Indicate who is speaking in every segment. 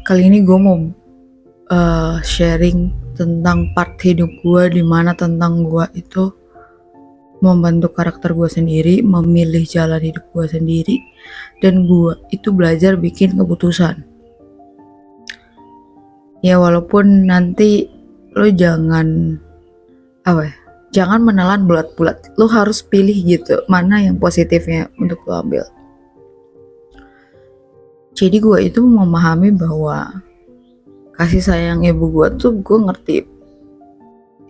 Speaker 1: Kali ini gue mau sharing tentang part hidup gue, dimana tentang gue itu membentuk karakter gue sendiri, memilih jalan hidup gue sendiri, dan gue itu belajar bikin keputusan. Ya walaupun nanti lo jangan menelan bulat-bulat, lo harus pilih gitu mana yang positifnya untuk lo ambil. Jadi gue itu memahami bahwa kasih sayang ibu gue tuh, gue ngerti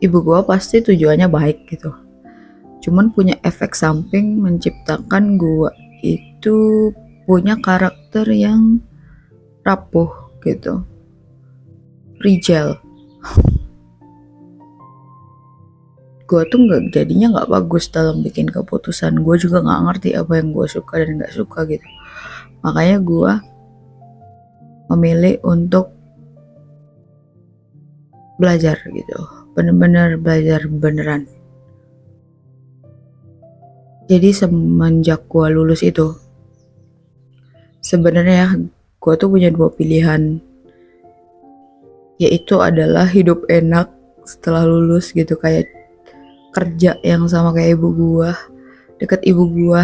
Speaker 1: ibu gue pasti tujuannya baik gitu, cuman punya efek samping menciptakan gue itu punya karakter yang rapuh gitu, fragile. Gue tuh jadinya nggak bagus dalam bikin keputusan. Gue juga nggak ngerti apa yang gue suka dan nggak suka gitu. Makanya gue memilih untuk belajar gitu, bener-bener belajar beneran. Jadi semenjak gue lulus itu, sebenarnya gue tuh punya dua pilihan, yaitu adalah hidup enak setelah lulus gitu, kayak kerja yang sama kayak ibu gue, deket ibu gue,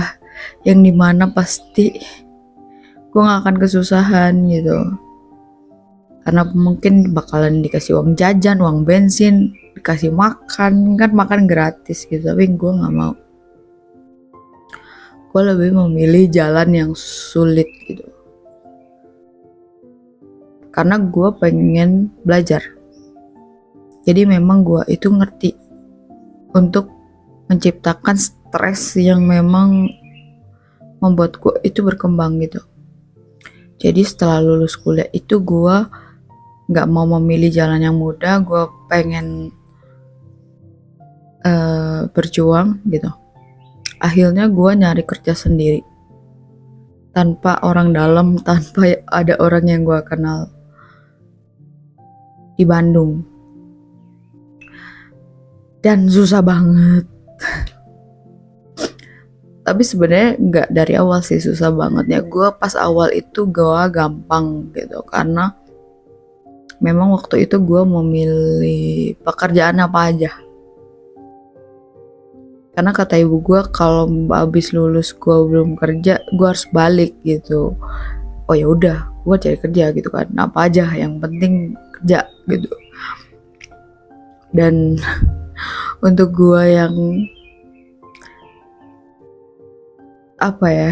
Speaker 1: yang dimana pasti gue gak akan kesusahan gitu, karena mungkin bakalan dikasih uang jajan, uang bensin, dikasih makan, kan makan gratis gitu. Tapi gue gak mau. Gue lebih memilih jalan yang sulit gitu, karena gue pengen belajar. Jadi memang gue itu ngerti untuk menciptakan stres yang memang membuat gue itu berkembang gitu. Jadi setelah lulus kuliah itu gue gak mau memilih jalan yang mudah. Gue pengen berjuang gitu. Akhirnya gue nyari kerja sendiri, tanpa orang dalam, tanpa ada orang yang gue kenal, di Bandung. Dan susah banget. Tapi sebenarnya nggak dari awal sih susah bangetnya. Gue pas awal itu gue gampang gitu, karena memang waktu itu gue memilih pekerjaan apa aja. Karena kata ibu gue, kalau abis lulus gue belum kerja, gue harus balik gitu. Oh ya udah, gue cari kerja gitu kan, apa aja yang penting kerja gitu. Dan untuk gue yang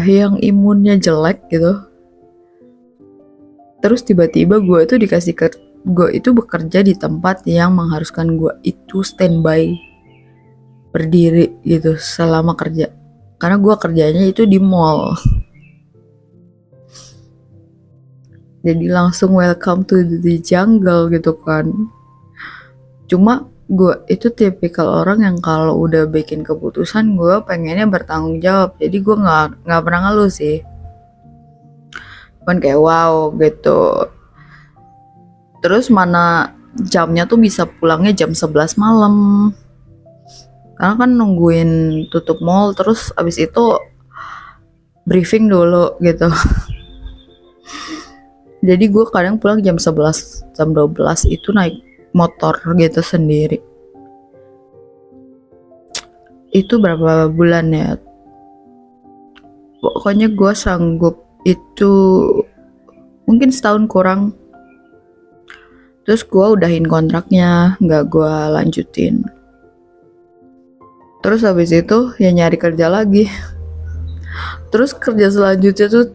Speaker 1: yang imunnya jelek gitu, terus tiba-tiba gue itu gue itu bekerja di tempat yang mengharuskan gue itu standby, berdiri gitu selama kerja, karena gue kerjanya itu di mall. Jadi langsung welcome to the jungle gitu kan. Cuma gue itu tipikal orang yang kalau udah bikin keputusan, gue pengennya bertanggung jawab. Jadi gue nggak pernah ngeluh sih, cuman kayak wow gitu. Terus mana jamnya tuh bisa pulangnya jam 11 malam, karena kan nungguin tutup mall, terus abis itu briefing dulu gitu. Jadi gue kadang pulang jam 11, jam 12 itu naik motor gitu sendiri. Itu berapa bulan ya, pokoknya gue sanggup itu mungkin setahun kurang. Terus gue udahin kontraknya, gak gue lanjutin. Terus habis itu ya nyari kerja lagi. Terus kerja selanjutnya tuh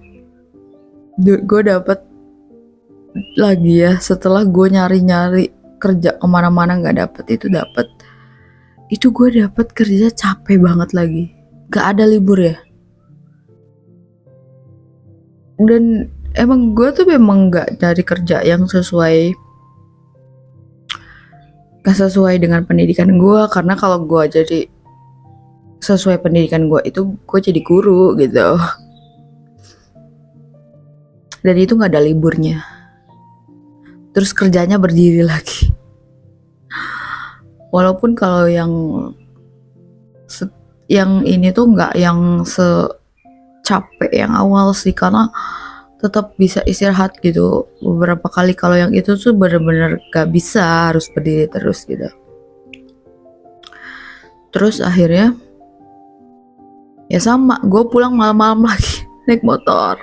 Speaker 1: gue dapet lagi ya, setelah gue nyari-nyari kerja kemana-mana gak dapet, itu gue dapet kerja capek banget lagi, gak ada libur ya. Dan emang gue tuh memang gak dari kerja yang gak sesuai dengan pendidikan gue, karena kalau gue jadi sesuai pendidikan gue itu gue jadi guru gitu, dan itu gak ada liburnya. Terus kerjanya berdiri lagi. Walaupun kalau yang ini tuh nggak yang secapek yang awal sih, karena tetap bisa istirahat gitu beberapa kali. Kalau yang itu tuh bener-bener gak bisa, harus berdiri terus gitu. Terus akhirnya ya sama, gue pulang malam-malam lagi naik motor.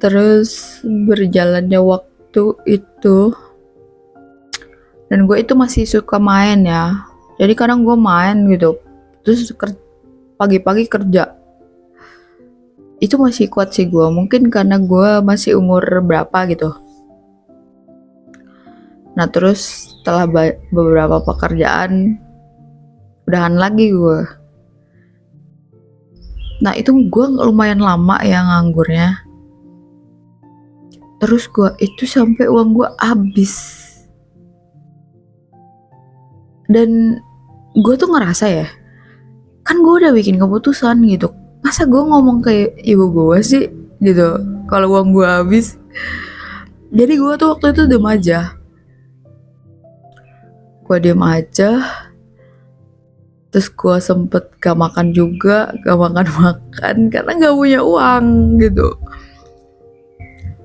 Speaker 1: Terus berjalannya waktu itu, dan gue itu masih suka main ya, jadi kadang gue main gitu. Terus pagi-pagi kerja, itu masih kuat sih gue, mungkin karena gue masih umur berapa gitu. Nah terus setelah beberapa pekerjaan, udahan lagi gue. Nah itu gue lumayan lama ya nganggurnya. Terus gue itu sampai uang gue habis. Dan gue tuh ngerasa ya, kan gue udah bikin keputusan gitu, masa gue ngomong kayak ibu gue sih gitu kalau uang gue habis. Jadi gue tuh waktu itu diem aja. Terus gue sempet gak makan juga, gak makan karena gak punya uang gitu.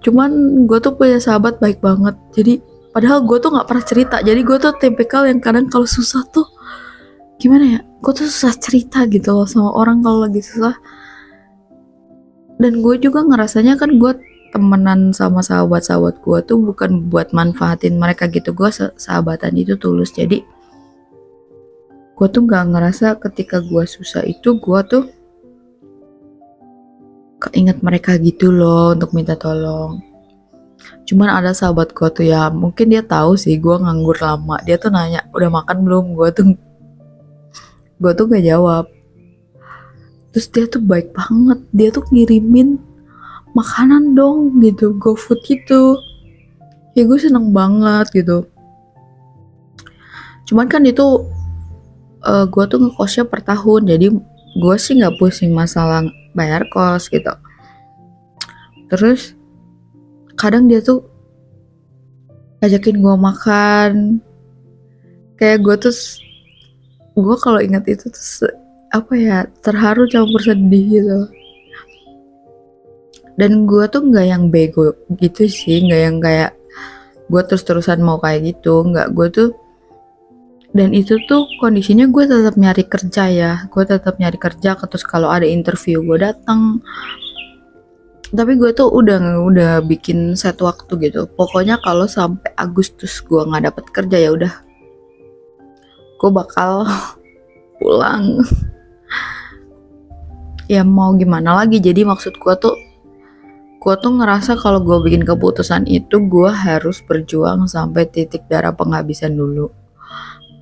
Speaker 1: Cuman gue tuh punya sahabat baik banget, jadi padahal gue tuh gak pernah cerita. Jadi gue tuh tipikal yang kadang kalau susah tuh gimana ya, gue tuh susah cerita gitu loh sama orang kalau lagi susah. Dan gue juga ngerasanya kan gue temenan sama sahabat-sahabat gue tuh bukan buat manfaatin mereka gitu. Gue sahabatan itu tulus. Jadi gue tuh gak ngerasa ketika gue susah itu gue tuh keinget mereka gitu loh untuk minta tolong. Cuman ada sahabat gue tuh ya, mungkin dia tahu sih gue nganggur lama, dia tuh nanya udah makan belum, gue tuh gak jawab. Terus dia tuh baik banget, dia tuh ngirimin makanan dong gitu, GoFood gitu. Ya gue seneng banget gitu. Cuman kan itu gue tuh ngekosnya per tahun, jadi gue sih nggak pusing masalah bayar kos gitu. Terus kadang dia tuh ngajakin gue makan, kayak gue kalau ingat itu tuh apa ya, terharu campur sedih gitu. Dan gue tuh nggak yang bego gitu sih, nggak yang kayak gue terus-terusan mau kayak gitu, nggak. Gue tuh, dan itu tuh kondisinya gue tetap nyari kerja ya, terus kalau ada interview gue datang. Tapi gue tuh udah bikin set waktu gitu, pokoknya kalau sampai Agustus gue nggak dapet kerja ya udah, gue bakal pulang. Ya mau gimana lagi. Jadi maksud gue tuh ngerasa kalau gue bikin keputusan itu gue harus berjuang sampai titik darah penghabisan dulu.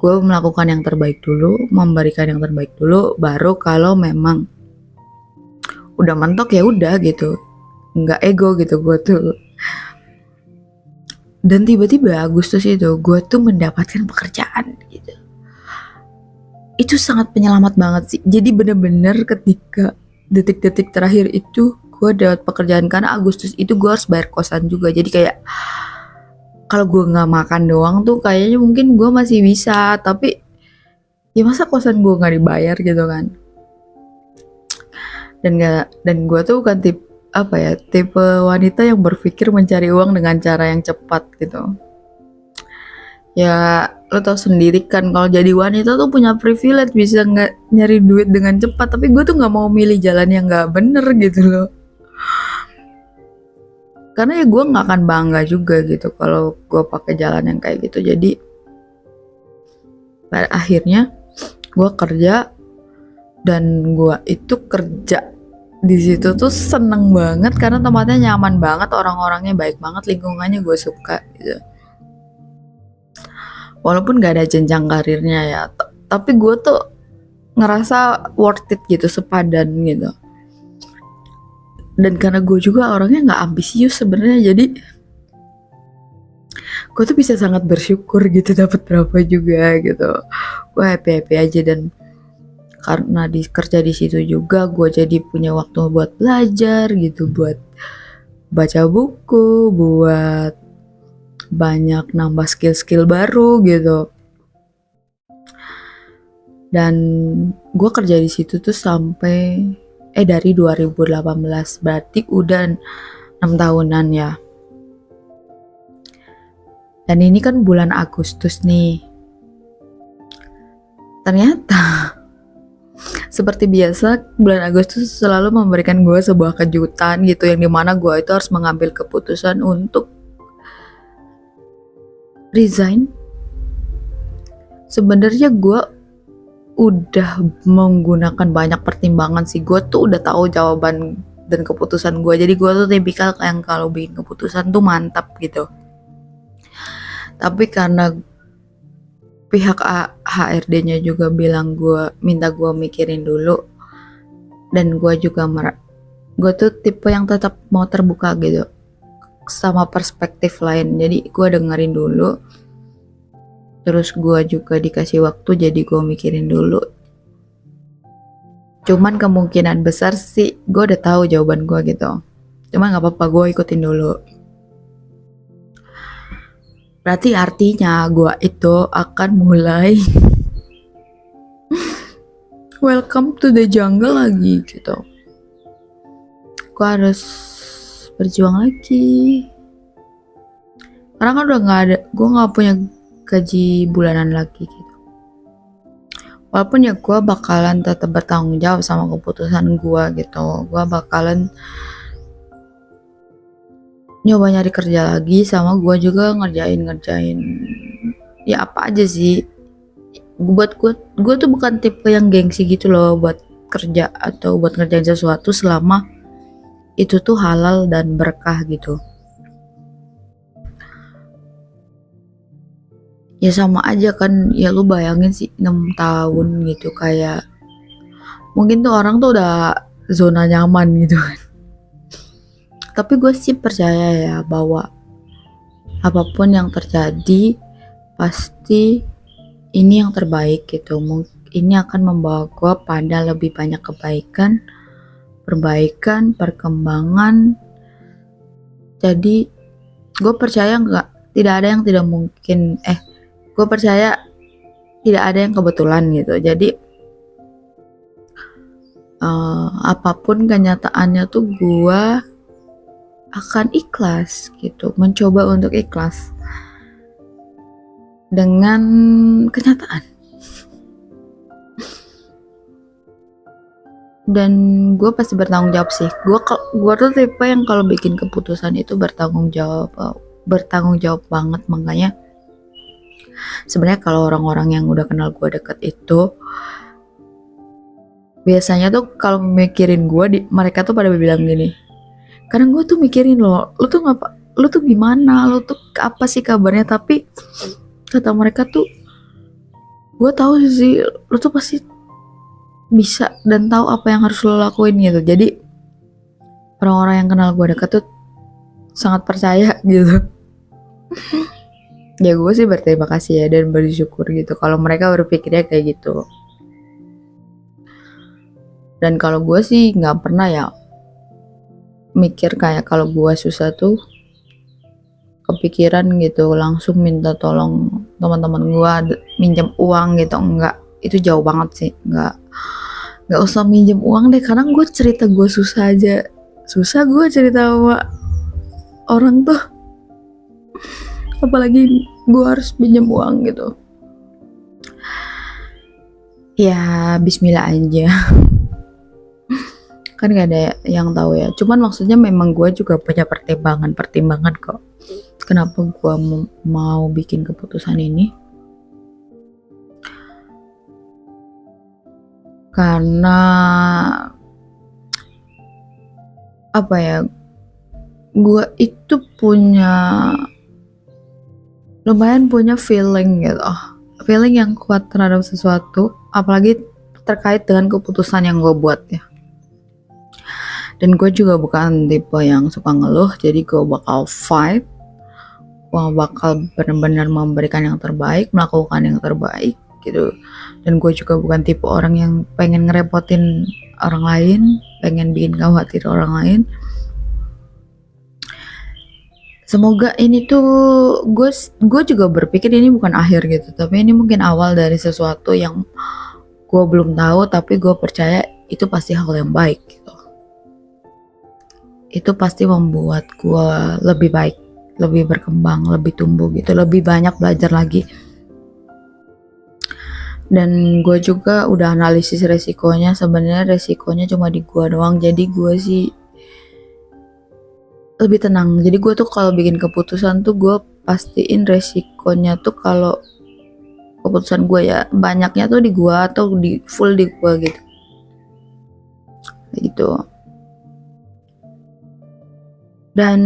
Speaker 1: Gue melakukan yang terbaik dulu, memberikan yang terbaik dulu, baru kalau memang udah mentok ya udah gitu, nggak ego gitu gue tuh. Dan tiba-tiba Agustus itu gue tuh mendapatkan pekerjaan gitu. Itu sangat penyelamat banget sih. Jadi bener-bener ketika detik-detik terakhir itu gue dapat pekerjaan, karena Agustus itu gue harus bayar kosan juga. Jadi kayak kalau gue nggak makan doang tuh kayaknya mungkin gue masih bisa, tapi ya masa kosan gue nggak dibayar gitu kan. Dan gue tuh bukan tipe wanita yang berpikir mencari uang dengan cara yang cepat gitu. Ya lo tau sendiri kan, kalau jadi wanita tuh punya privilege bisa nggak nyari duit dengan cepat. Tapi gue tuh nggak mau milih jalan yang nggak bener gitu loh, karena ya gue nggak akan bangga juga gitu kalau gue pakai jalan yang kayak gitu. Jadi pada akhirnya gue kerja, dan gue itu kerja di situ tuh seneng banget karena tempatnya nyaman banget, orang-orangnya baik banget, lingkungannya gue suka gitu. Walaupun gak ada jenjang karirnya ya, tapi gue tuh ngerasa worth it gitu, sepadan gitu. Dan karena gue juga orangnya nggak ambisius sebenarnya, jadi gue tuh bisa sangat bersyukur gitu dapat berapa juga gitu. Gue happy aja. Dan karena kerja di situ juga gue jadi punya waktu buat belajar gitu, buat baca buku, buat banyak nambah skill baru gitu. Dan gue kerja di situ tuh sampai dari 2018, berarti udah 6 tahunan ya. Dan ini kan bulan Agustus nih. Ternyata seperti biasa bulan Agustus selalu memberikan gue sebuah kejutan gitu, yang dimana gue itu harus mengambil keputusan untuk resign. Sebenarnya gue udah menggunakan banyak pertimbangan sih. Gue tuh udah tahu jawaban dan keputusan gue. Jadi gue tuh tipikal yang kalau bikin keputusan tuh mantap gitu. Tapi karena pihak HRD-nya juga bilang minta gue mikirin dulu, dan gue juga gue tuh tipe yang tetap mau terbuka gitu sama perspektif lain. Jadi gue dengerin dulu, terus gue juga dikasih waktu, jadi gue mikirin dulu. Cuman kemungkinan besar sih gue udah tahu jawaban gue gitu. Cuman gak apa-apa, gue ikutin dulu. Berarti artinya gue itu akan mulai welcome to the jungle lagi gitu. Gue harus berjuang lagi. Karena kan udah gak ada, gue gak punya gaji bulanan lagi gitu. Walaupun ya gue bakalan tetap bertanggung jawab sama keputusan gue gitu. Gue bakalan nyoba nyari kerja lagi, sama gue juga ngerjain ya apa aja sih. Buat gue tuh bukan tipe yang gengsi gitu loh buat kerja atau buat ngerjain sesuatu selama itu tuh halal dan berkah gitu. Ya sama aja kan, ya lu bayangin sih 6 tahun gitu, kayak mungkin tuh orang tuh udah zona nyaman gitu kan. Tapi gue sih percaya ya bahwa apapun yang terjadi pasti ini yang terbaik gitu. Ini akan membawa gue pada lebih banyak kebaikan, perbaikan, perkembangan. Jadi gue percaya tidak ada yang tidak mungkin. Gue percaya tidak ada yang kebetulan gitu. Jadi apapun kenyataannya tuh gue akan ikhlas gitu, mencoba untuk ikhlas dengan kenyataan. Dan gue pasti bertanggung jawab sih. Gue tuh tipe yang kalau bikin keputusan itu bertanggung jawab banget. Makanya sebenarnya kalau orang-orang yang udah kenal gue deket itu biasanya tuh kalau mikirin gue, mereka tuh pada bilang gini, kadang gue tuh mikirin lu tuh gimana, lu tuh apa sih kabarnya. Tapi kata mereka tuh, gue tahu sih lu tuh pasti bisa dan tahu apa yang harus lo lakuin gitu. Jadi orang-orang yang kenal gue dekat tuh sangat percaya gitu. Ya gue sih berterima kasih ya dan bersyukur gitu kalau mereka berpikirnya kayak gitu. Dan kalau gue sih nggak pernah ya mikir kayak kalau gue susah tuh kepikiran gitu langsung minta tolong teman-teman gue minjem uang gitu. Enggak, itu jauh banget sih. Nggak usah minjem uang deh. Kadang gue cerita gue susah aja, susah gue cerita sama orang tuh, apalagi gue harus minjem uang gitu. Ya bismillah aja. Kan gak ada yang tahu ya. Cuman maksudnya memang gue juga punya pertimbangan kok. Kenapa gue mau bikin keputusan ini? Karena apa ya? Gue itu lumayan punya feeling gitu. Feeling yang kuat terhadap sesuatu, apalagi terkait dengan keputusan yang gue buat ya. Dan gue juga bukan tipe yang suka ngeluh, jadi gue bakal fight. Gue bakal benar-benar memberikan yang terbaik, melakukan yang terbaik gitu. Dan gue juga bukan tipe orang yang pengen ngerepotin orang lain, pengen bikin khawatir orang lain. Semoga ini tuh gue juga berpikir ini bukan akhir gitu, tapi ini mungkin awal dari sesuatu yang gue belum tahu, tapi gue percaya itu pasti hal yang baik gitu. itu pasti membuat gue lebih baik, lebih berkembang, lebih tumbuh gitu, lebih banyak belajar lagi. Dan gue juga udah analisis resikonya, sebenarnya resikonya cuma di gue doang, jadi gue sih lebih tenang. Jadi gue tuh kalau bikin keputusan tuh gue pastiin resikonya tuh, kalau keputusan gue ya banyaknya tuh di gue atau di full di gue gitu. Kayak gitu. Dan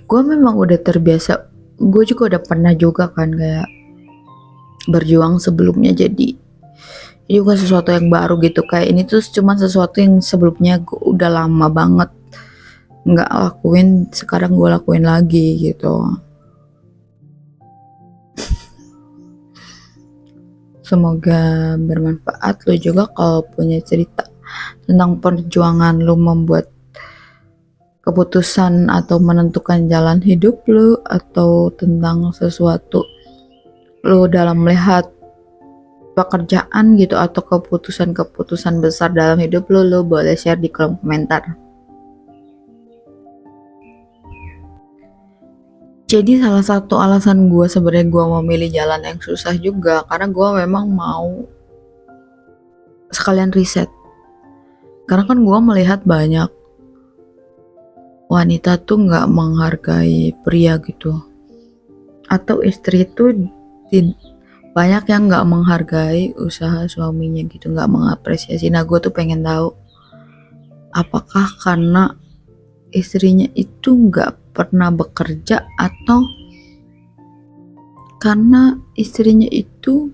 Speaker 1: gue memang udah terbiasa, gue juga udah pernah juga kan kayak berjuang sebelumnya, jadi ini bukan sesuatu yang baru gitu. Kayak ini tuh cuma sesuatu yang sebelumnya gue udah lama banget nggak lakuin, sekarang gue lakuin lagi gitu. Semoga bermanfaat. Lo juga kalau punya cerita tentang perjuangan lo membuat keputusan atau menentukan jalan hidup lo, atau tentang sesuatu lo dalam melihat pekerjaan gitu, atau keputusan-keputusan besar dalam hidup lo boleh share di kolom komentar. Jadi salah satu alasan gue sebenarnya gue mau milih jalan yang susah juga karena gue memang mau sekalian riset. Karena kan gue melihat banyak wanita tuh nggak menghargai pria gitu, atau istri tuh banyak yang nggak menghargai usaha suaminya gitu, nggak mengapresiasi. Nah gue tuh pengen tahu, apakah karena istrinya itu nggak pernah bekerja, atau karena istrinya itu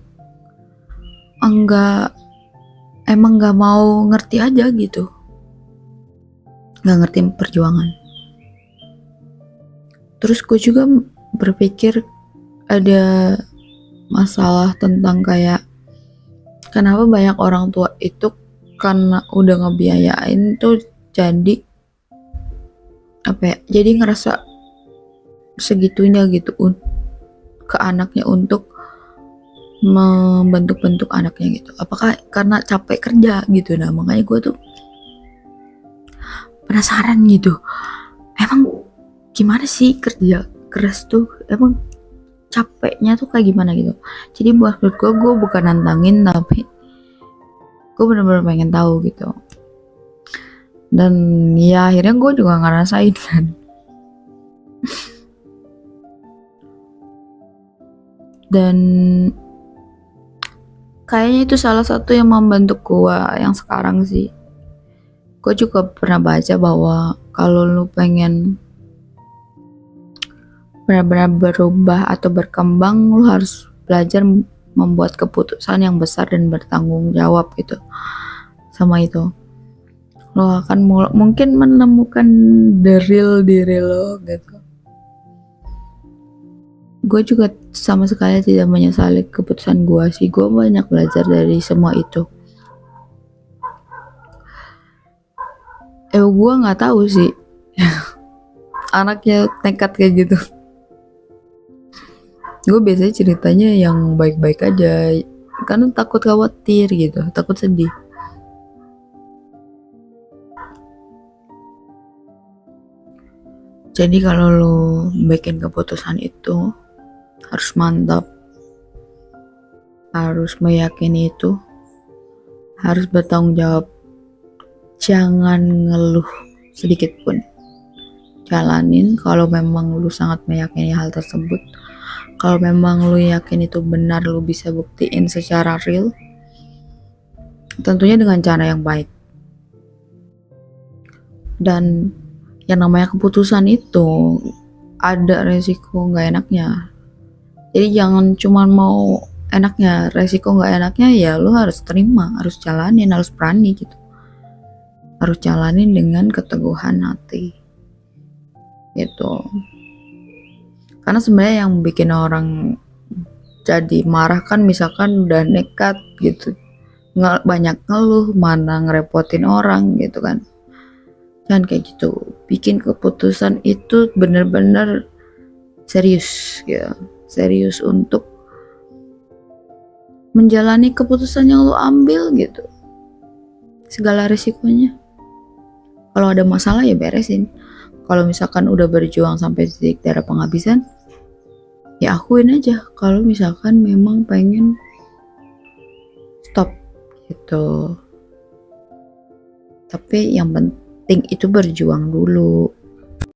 Speaker 1: emang nggak mau ngerti aja gitu, nggak ngerti perjuangan. Terus gue juga berpikir ada masalah tentang kayak kenapa banyak orang tua itu karena udah ngebiayain tuh jadi apa ya, jadi ngerasa segitunya gitu ke anaknya untuk membentuk-bentuk anaknya gitu. Apakah karena capek kerja gitu? Nah makanya gue tuh penasaran gitu, emang gimana sih kerja keras tuh, emang capeknya tuh kayak gimana gitu. Jadi buat gue bukan nantangin, tapi gue bener-bener pengen tahu gitu. Dan ya akhirnya gue juga ngerasain kan. Dan kayaknya itu salah satu yang membentuk gue yang sekarang sih. Gue juga pernah baca bahwa kalau lu pengen benar-benar berubah atau berkembang, lu harus belajar membuat keputusan yang besar dan bertanggung jawab gitu sama itu. Lo akan mungkin menemukan the real diri lo gitu. Gue juga sama sekali tidak menyesali keputusan gue sih. Gue banyak belajar dari semua itu. Gue nggak tahu sih anaknya nekat kayak gitu. Gue biasanya ceritanya yang baik-baik aja karena takut khawatir gitu, takut sedih. Jadi kalau lo bikin keputusan itu harus mantap, harus meyakini itu, harus bertanggung jawab. Jangan ngeluh sedikit pun. Jalanin kalau memang lu sangat meyakini hal tersebut. Kalau memang lu yakin itu benar, lu bisa buktiin secara real, tentunya dengan cara yang baik. Dan yang namanya keputusan itu ada resiko nggak enaknya. Jadi jangan cuma mau enaknya, resiko nggak enaknya ya lu harus terima, harus jalanin, harus berani gitu. Harus jalanin dengan keteguhan hati gitu. Karena sebenarnya yang bikin orang jadi marah kan misalkan udah nekat gitu, banyak ngeluh, mana ngerepotin orang gitu kan. Jangan kayak gitu. Bikin keputusan itu bener-bener serius ya, serius untuk menjalani keputusan yang lo ambil gitu, segala resikonya. Kalau ada masalah ya beresin. Kalau misalkan udah berjuang sampai titik darah penghabisan, ya akuin aja kalau misalkan memang pengen stop gitu. Tapi yang penting itu berjuang dulu.